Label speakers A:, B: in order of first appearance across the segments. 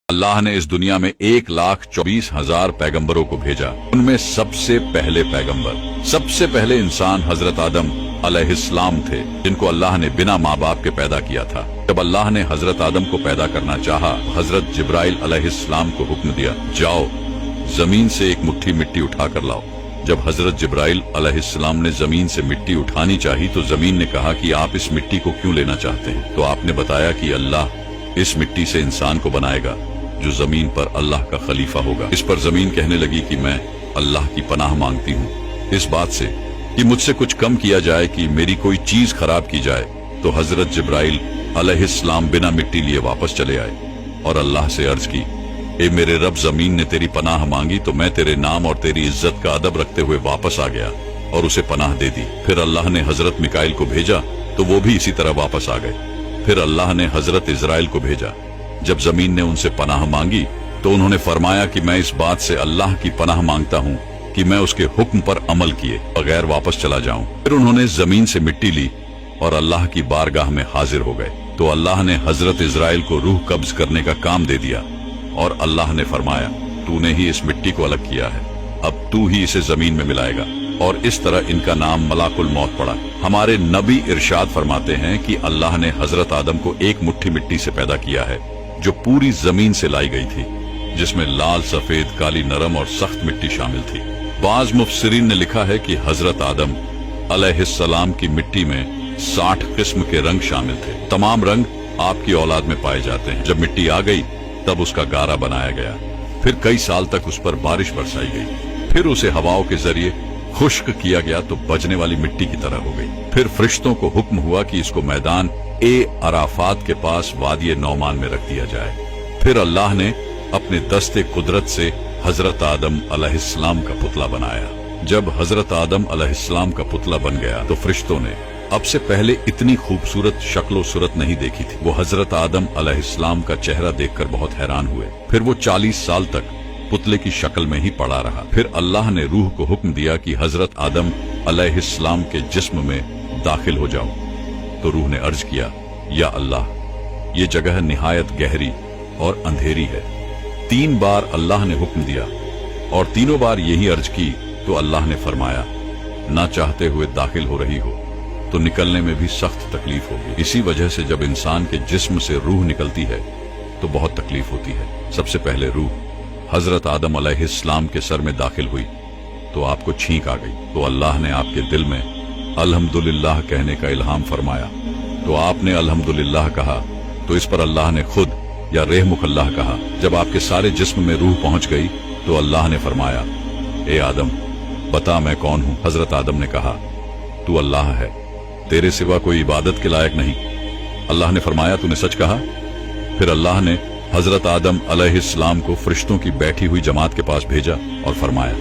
A: अल्लाह ने इस दुनिया में 1,24,000 पैगंबरों को भेजा। उनमें सबसे पहले पैगंबर, सबसे पहले इंसान हजरत आदम अलैहिस्सलाम थे, जिनको अल्लाह ने बिना माँ बाप के पैदा किया था। जब अल्लाह ने हजरत आदम को पैदा करना चाहा, हजरत जिब्राइल अलैहिस्सलाम को हुक्म दिया, जाओ जमीन से एक मुट्ठी मिट्टी उठा कर लाओ। जब हजरत जिब्राइल अलैहिस्सलाम ने जमीन से मिट्टी उठानी चाही तो जमीन ने कहा कि आप इस मिट्टी को क्यों लेना चाहते हैं? तो आपने बताया कि अल्लाह इस मिट्टी से इंसान को बनाएगा जो जमीन पर अल्लाह का खलीफा होगा। इस पर जमीन कहने लगी कि मैं अल्लाह की पनाह मांगती हूँ इस बात से कि मुझसे कुछ कम किया जाए कि मेरी कोई चीज खराब की जाए। तो हजरत जिब्राइल अलैहिस्सलाम बिना मिट्टी लिए वापस चले आए और अल्लाह से अर्ज की, ए मेरे रब, जमीन ने तेरी पनाह मांगी तो मैं तेरे नाम और तेरी इज्जत का अदब रखते हुए वापस आ गया और उसे पनाह दे दी। फिर अल्लाह ने हजरत मिकाइल को भेजा तो वो भी इसी तरह वापस आ गए। फिर अल्लाह ने हजरत इजराइल को भेजा। जब जमीन ने उनसे पनाह मांगी तो उन्होंने फरमाया कि मैं इस बात से अल्लाह की पनाह मांगता हूँ कि मैं उसके हुक्म पर अमल किए बगैर वापस चला जाऊं। फिर उन्होंने जमीन से मिट्टी ली और अल्लाह की बारगाह में हाजिर हो गए। तो अल्लाह ने हजरत इजराइल को रूह कब्ज करने का काम दे दिया और अल्लाह ने फरमाया, तूने ही इस मिट्टी को अलग किया है, अब तू ही इसे जमीन में मिलाएगा। और इस तरह इनका नाम मलाकुल मौत पड़ा। हमारे नबी इरशाद फरमाते हैं कि अल्लाह ने हजरत आदम को एक मुट्ठी मिट्टी से पैदा किया है जो पूरी जमीन से लाई गई थी, जिसमें लाल, सफेद, काली, नरम और सख्त मिट्टी शामिल थी। बाज मुफस्सिरीन ने लिखा है कि हजरत आदम अलैहिस्सलाम की मिट्टी में 60 किस्म के रंग शामिल थे। तमाम रंग आपकी औलाद में पाए जाते हैं। जब मिट्टी आ गई तब उसका गारा बनाया गया। फिर कई साल तक उस पर बारिश बरसाई गई। फिर उसे हवाओं के जरिए खुश्क किया गया तो बजने वाली मिट्टी की तरह हो गई। फिर फरिश्तों को हुक्म हुआ कि इसको मैदान ए अराफात के पास वादी नौमान में रख दिया जाए। फिर अल्लाह ने अपने दस्ते कुदरत से हजरत आदम अलैहिस्सलाम का पुतला बनाया। जब हजरत आदम अलैहिस्सलाम का पुतला बन गया तो फरिश्तों ने अब से पहले इतनी खूबसूरत शक्लो सूरत नहीं देखी थी। वो हजरत आदम अलैहिस्सलाम का चेहरा देखकर बहुत हैरान हुए। फिर वो 40 साल तक पुतले की शक्ल में ही पड़ा रहा। फिर अल्लाह ने रूह को हुक्म दिया कि हजरत आदम अलैहिस्सलाम के जिस्म में दाखिल हो जाओ। तो रूह ने अर्ज किया, या अल्लाह, ये जगह निहायत गहरी और अंधेरी है। 3 बार अल्लाह ने हुक्म दिया और तीनों बार यही अर्ज की तो अल्लाह ने फरमाया, ना चाहते हुए दाखिल हो रही हो तो निकलने में भी सख्त तकलीफ होगी। इसी वजह से जब इंसान के जिस्म से रूह निकलती है तो बहुत तकलीफ होती है। सबसे पहले रूह हजरत आदम अलैहिस्सलाम के सर में दाखिल हुई तो आपको छींक आ गई। तो अल्लाह ने आपके दिल में अल्हम्दुलिल्लाह कहने का इल्हाम फरमाया तो आपने अल्हम्दुलिल्लाह कहा तो इस पर अल्लाह ने खुद या रेहमुकल्लाह कहा। जब आपके सारे जिस्म में रूह पहुंच गई तो अल्लाह ने फरमाया, ए आदम, बता मैं कौन हूं? हजरत आदम ने कहा, तू अल्लाह है, तेरे सिवा कोई इबादत के लायक नहीं। अल्लाह ने फरमाया, तूने सच कहा। फिर अल्लाह ने हजरत आदम अलैहिस्सलाम को फरिश्तों की बैठी हुई जमात के पास भेजा और फरमाया,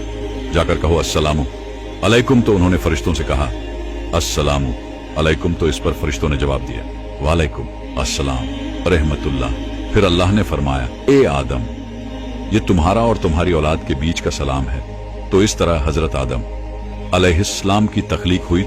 A: जाकर कहो अस्सलामु अलैकुम। तो उन्होंने फरिश्तों से कहा, अस्सलामु अलैकुम। तो इस पर फरिश्तों ने जवाब दिया, वालेकुम अस्सलाम रहमतुल्लाह। फिर अल्लाह ने फरमाया, ए आदम, ये तुम्हारा और तुम्हारी औलाद के बीच का सलाम है। तो इस तरह हजरत आदम अलैहिस्सलाम की तख्लीक हुई।